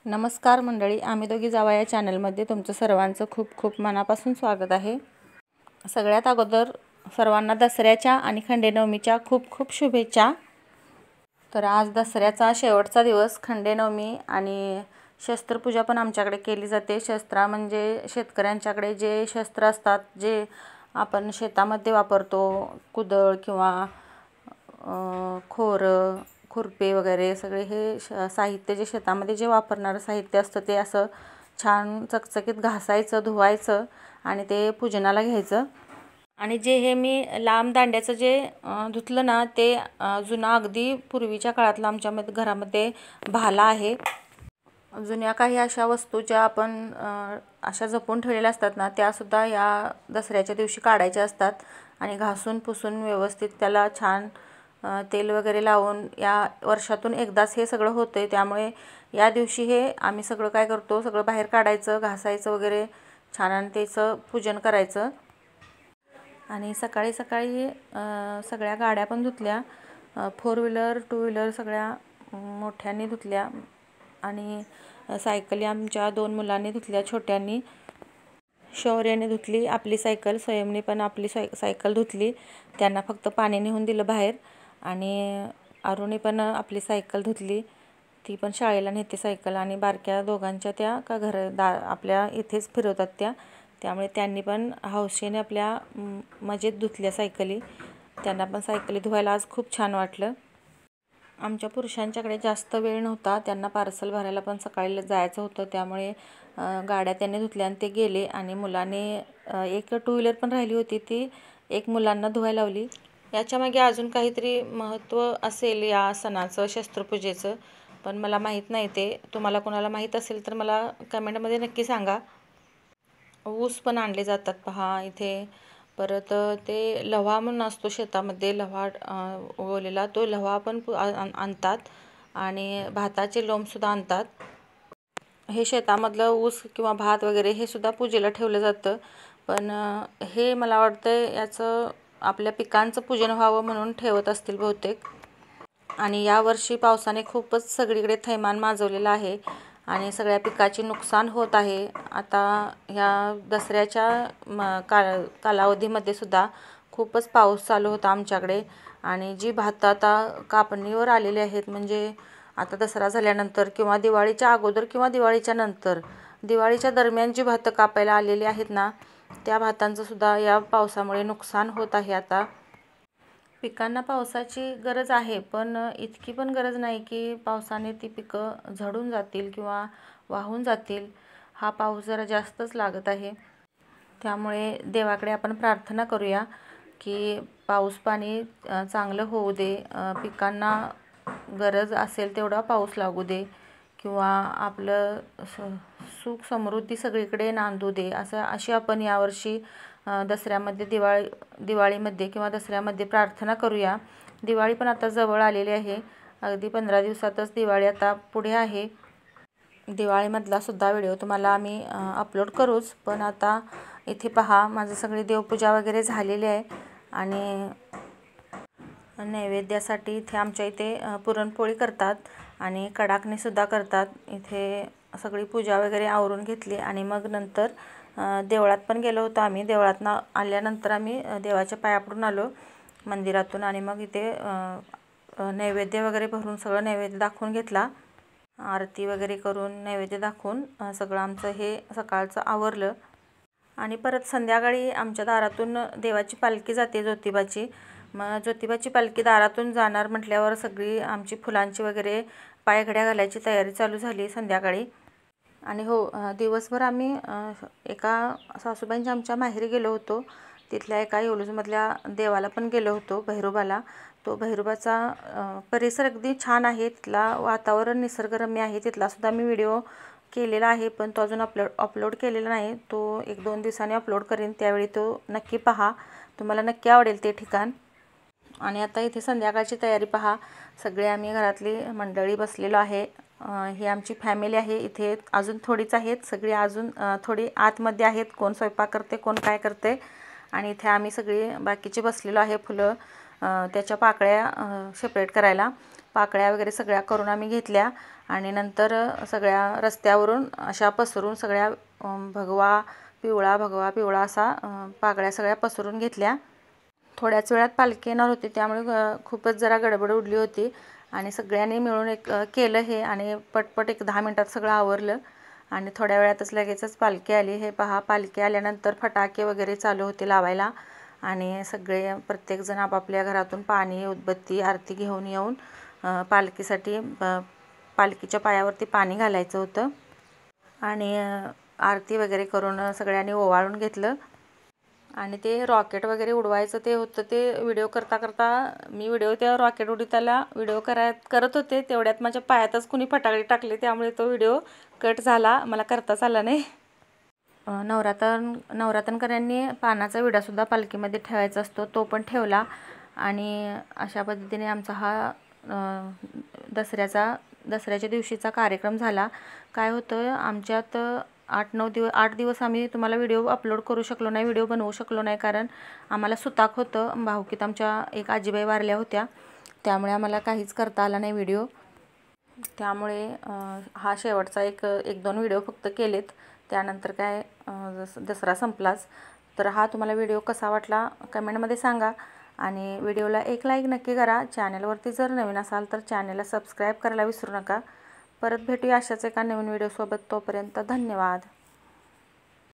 नमस्कार मंडळी, आम्ही दोघी जावा या चॅनलमध्ये तुमचं सर्वांचं खूप खूप मनापासून स्वागत आहे। सगळ्यात अगोदर सर्वांना दसऱ्याच्या आणि खंडेनवमीच्या खूप खूप शुभेच्छा। तर आज दसऱ्याचा शेवटचा दिवस, खंडेनवमी आणि शस्त्रपूजा पण आमच्याकडे केली जाते। शस्त्र म्हणजे शेतकऱ्यांच्याकडे जे शस्त्र असतात, जे आपण शेतामध्ये वापरतो, कुदळ किंवा खोरं, खुरपे वगैरे सगळे हे साहित्य जे शेतामध्ये जे वापरणारं साहित्य असतं ते असं छान चकचकीत घासायचं, धुवायचं आणि ते पूजनाला घ्यायचं। आणि जे हे मी लांब दांड्याचं जे धुतलं ना, ते जुना अगदी पूर्वीच्या काळातलं आमच्यामध्ये घरामध्ये भाला आहे। जुन्या काही अशा वस्तू ज्या आपण अशा जपून ठेवलेल्या असतात ना, त्यासुद्धा या दसऱ्याच्या दिवशी काढायच्या असतात आणि घासून पुसून व्यवस्थित त्याला छान तेल वगैरे लावून, या वर्षातून एकदाच हे सगळं होतं, त्यामुळे या दिवशी हे आम्ही सगळं काय करतो, सगळं बाहेर काढायचं, घासायचं वगैरे छान आणि त्याचं पूजन करायचं। आणि सकाळी सकाळी सगळ्या गाड्या पण धुतल्या, 4 व्हीलर 2 व्हीलर सगळ्या मोठ्यांनी धुतल्या आणि सायकली आमच्या 2 मुलांनी धुतल्या, छोट्यांनी। शौर्याने धुतली आपली सायकल, स्वयंने पण आपली सायकल धुतली, त्यांना फक्त पाणी नेऊन दिलं बाहेर। आणि अरुणी पण आपली सायकल धुतली, ती पण शाळेला नेते सायकल। आणि बारक्या दोघांच्या त्या का आपल्या इथेच फिरवतात त्या, त्यामुळे त्यांनी पण हौसेने आपल्या मजेत धुतल्या सायकली। त्यांना पण सायकली धुवायला आज खूप छान वाटलं। आमच्या पुरुषांच्याकडे जास्त वेळ नव्हता, त्यांना पार्सल भरायला पण सकाळी जायचं होतं, त्यामुळे गाड्या त्यांनी धुतल्या आणि ते गेले। आणि मुलाने एक 2 व्हीलर पण राहिली होती, ती एक मुलांना धुवायला लावली। याच्यामागे अजून काहीतरी महत्त्व असेल या सणाचं, शस्त्रपूजेचं, पण मला माहीत नाही ते। तुम्हाला कोणाला माहीत असेल तर मला कमेंटमध्ये नक्की सांगा। ऊस पण आणले जातात पहा इथे, परत ते लव्हा म्हणून असतो शेतामध्ये, लव्हा उगवलेला, तो लव्हा पण आणतात आणि भाताचे लोंबसुद्धा आणतात। हे शेतामधलं ऊस किंवा भात वगैरे हे सुद्धा पूजेला ठेवलं जातं, पण हे मला वाटतं याचं आपल्या पिकांचं पूजन व्हावं म्हणून ठेवत असतील बहुतेक। आणि यावर्षी पावसाने खूपच सगळीकडे थैमान माजवलेलं आहे आणि सगळ्या पिकाचे नुकसान होत आहे। आता ह्या दसऱ्याच्या कालावधीमध्ये सुद्धा खूपच पाऊस चालू होता आमच्याकडे। आणि जी भातं आता कापणीवर आलेली आहेत, म्हणजे आता दसरा झाल्यानंतर किंवा दिवाळीच्या अगोदर किंवा दिवाळीच्या नंतर, दिवाळीच्या दरम्यान जी भातं कापायला आलेली आहेत ना, त्या भातांचं सुद्धा या पावसामुळे नुकसान होत आहे। आता पिकांना पावसाची गरज आहे, पण इतकी पण गरज नाही की पावसाने ती पिकं झडून जातील किंवा वाहून जातील। हा पाऊस जरा जास्तच लागत आहे, त्यामुळे देवाकडे आपण प्रार्थना करूया की पाऊस पाणी चांगलं होऊ दे, पिकांना गरज असेल तेवढा पाऊस लागू दे किंवा आपलं सुख समृद्धी सगळीकडे नांदू दे, अशी आपण यावर्षी दसऱ्यामध्ये दिवाळीमध्ये किंवा दसऱ्यामध्ये प्रार्थना करूया। दिवाळी पण आता जवळ आलेली आहे, अगदी 15 दिवसातच दिवाळी आता पुढे आहे। दिवाळीमधला सुद्धा व्हिडिओ तुम्हाला आम्ही अपलोड करूच, पण आता इथे पहा माझं सगळी देवपूजा वगैरे झालेली आहे आणि नैवेद्यासाठी इथे आमच्या इथे पुरणपोळी करतात आणि कडाकणीसुद्धा करतात। इथे सगळी पूजा वगैरे आवरून घेतली आणि मग नंतर देवळात पण गेलो होतो आम्ही। देवळातनं आल्यानंतर आम्ही देवाच्या पाया पडून आलो मंदिरातून आणि मग इथे नैवेद्य वगैरे भरून सगळं नैवेद्य दाखवून घेतला, आरती वगैरे करून नैवेद्य दाखवून सगळं आमचं हे सकाळचं आवरलं। आणि परत संध्याकाळी आमच्या दारातून देवाची पालखी जाते, ज्योतिबाची। मग ज्योतिबाची पालखी दारातून जाणार म्हटल्यावर सगळी आमची फुलांची वगैरे पायघड्या घालायची तयारी चालू झाली संध्याकाळी। आणि हो, दिवसभर आम्ही एका सासूबाईंच्या आमच्या माहेरी गेलो होतो, तिथल्या एका येऊलूजमधल्या देवाला पण गेलो होतो, भैरोबाला। तो भैरोबाचा परिसर अगदी छान आहे, तिथला वातावरण निसर्गरम्य आहे, तिथलासुद्धा मी व्हिडिओ केलेला आहे, पण तो अजून अपलोड केलेला नाही, तो 1-2 दिवसांनी अपलोड करेन, त्यावेळी तो नक्की पहा, तुम्हाला नक्की आवडेल ते ठिकाण। आणि आता इथे संध्याकाळची तयारी पहा, सगळे आम्ही घरातली मंडळी बसलेलो आहे। ही आमची फॅमिली आहे, इथे अजून थोडीच आहेत, सगळी अजून थोडी आतमध्ये आहेत, कोण स्वयंपाक करते कोण काय करते। आणि इथे आम्ही सगळी बाकीची बसलेलो आहे, फुलं त्याच्या पाकळ्या सेपरेट करायला। पाकळ्या वगैरे सगळ्या करून आम्ही घेतल्या आणि नंतर सगळ्या रस्त्यावरून अशा पसरून सगळ्या भगवा पिवळा असा पाकळ्या सगळ्या पसरून घेतल्या. थोड्याच वेळात पालखी येणार होती, त्यामुळे खूपच जरा गडबड उडली होती आणि सगळ्यांनी मिळून केलं हे आणि पटपट 10 मिनिटात सगळं आवरलं आणि थोड्या वेळातच लगेचच पालखी आली. हे पहा, पालखी आल्यानंतर फटाके वगैरे चालू होते लावायला आणि सगळे प्रत्येकजण आपापल्या घरातून पाणी, उदबत्ती, आरती घेऊन येऊन पालखीसाठी पालखीच्या पायावरती पाणी घालायचं होतं आणि आरती वगैरे करून सगळ्यांनी ओवाळून घेतलं. आणि ते रॉकेट वगैरे उडवायचं ते होतं, ते व्हिडिओ करता मी त्या रॉकेट उडीताला व्हिडिओ करत होते, तेवढ्यात माझ्या पायातच कुणी फटाके टाकले, त्यामुळे तो व्हिडिओ कट झाला, मला करताच आला नाही. नवरात्रकऱ्यांनी पानाचा विडासुद्धा पालखीमध्ये ठेवायचा असतो, तो पण ठेवला आणि अशा पद्धतीने आमचा हा दसऱ्याच्या दिवशीचा कार्यक्रम झाला. काय होतं, आमच्यात 8 दिवस आम्ही तुम्हाला व्हिडिओ अपलोड करू शकलो नाही, व्हिडिओ बनवू शकलो नाही, कारण आम्हाला सुताक होतं. भाऊकीत आमच्या एक आजीबाई वारल्या होत्या, त्यामुळे आम्हाला काहीच करता आला नाही व्हिडिओ. त्यामुळे हा शेवटचा 1-2 व्हिडिओ फक्त केलेत. त्यानंतर काय दसरा संपलाच. तर हा तुम्हाला व्हिडिओ कसा वाटला कमेंटमध्ये सांगा आणि व्हिडिओला एक लाईक नक्की करा. चॅनलवरती जर नवीन असाल तर चॅनलला सबस्क्राईब करायला विसरू नका. परत भेटूया अशाच एका नवीन व्हिडिओसोबत. तोपर्यंत धन्यवाद.